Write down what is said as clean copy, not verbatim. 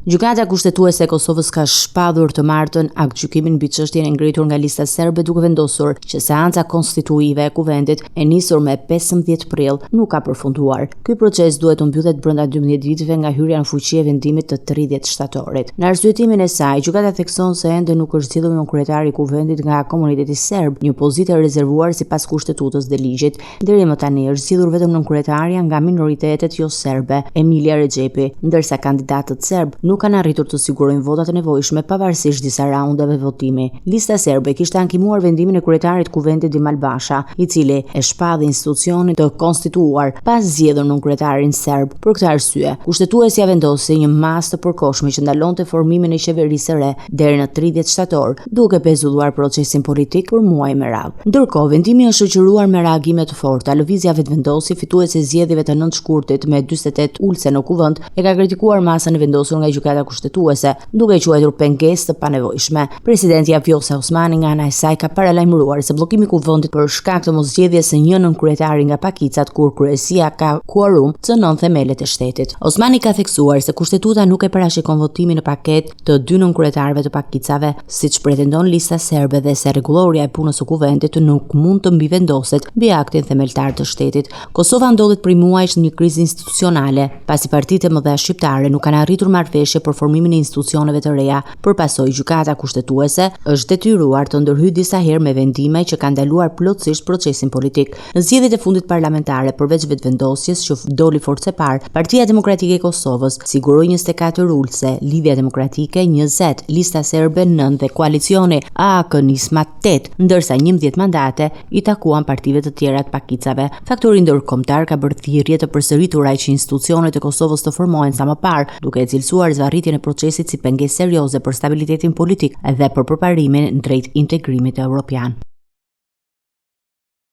Gjykata kushtetuese e Kosovës ka shpadhur të martën aktgjykimin mbi çështjen e ngritur nga lista serbe duke vendosur që seanca konstituive e kuvendit e nisur me 15 prill nuk ka përfunduar. Ky proces duhet të mbyllet brenda 12 ditëve nga hyrja në fuqi e vendimit të 30 shtatorit. Në arsyetimin e saj, gjykata thekson se ende nuk është zgjedhur një kryetari i kuvendit nga komuniteti serb, një pozitë e rezervuar sipas kushtetutës dhe ligjit. Deri më tani është zgjedhur vetëm nënkryetaria nga minoritetet jo serbe, Emilia Rexhepi, ndërsa kandidatët serb nuk kanë arritur të sigurojnë votat e nevojshme pavarësisht disa raundeve votimi. Lista serbe kishte ankimuar vendimin e kryetarit kuvendit Dimal Basha, i cili e shpadhi institucionin të konstituar pas zgjedhur nënkryetarin serb. Për këtë arsye, kushtetuesja vendosi një masë të përkohshme që ndalonte formimin e qeverisë së re deri në 30 shtator, duke pezulluar procesin politik për muaj me radhë. Ndërkohë, vendimi është shoqëruar me reagime të forta. Lëvizja vetvendosi, fituese e zgjedhjeve të 9 shkurtit me 48 ulse në kuvend, e ka kritikuar masën e vendosur nga gjykata kushtetuese, duke quajtur pengesë të panevojshme. Presidentja Vjosa Osmani nga ana e saj ka paralajmëruar se bllokimi i kuvendit për shkak të moszgjedhjes së një nënkryetari nga pakicat kur kryesia ka kuorum cënon themelet e shtetit. Osmani ka theksuar se kushtetuta nuk e parashikon votimin në paketë të 2 nënkryetarëve të pakicave, siç pretendon lista serbe, dhe se rregulloria e punës së kuvendit nuk mund të mbivendoset mbi aktin themeltar të shtetit. Kosova ndodhet prej muajsh në një krizë institucionale, pasi partitë e mëdha shqiptare nuk kanë arritur marrëveshje për formimin e institucioneve të reja. Përpasoj, gjykata kushtetuese është detyruar të ndërhyjë disa herë me vendime që kanë ndaluar plotësisht procesin politik. Në zgjedhjet e fundit parlamentare, përveç vetvendosjes që doli forcë e parë, Partia Demokratike e Kosovës siguroi 24 ulse, Lidhja Demokratike 20, Lista Serbe 9 dhe koalicioni AAK-Nisma 8, ndërsa 11 mandate i takuan partive të tjera të pakicave. Faktori ndërkombëtar ka bërë thirrje të përsëritura që institucionet e Kosovës të formohen sa më parë, duke e cilësuar zvarritjen e procesit si pengesë serioze për stabilitetin politik dhe për përparimin drejt integrimit evropian.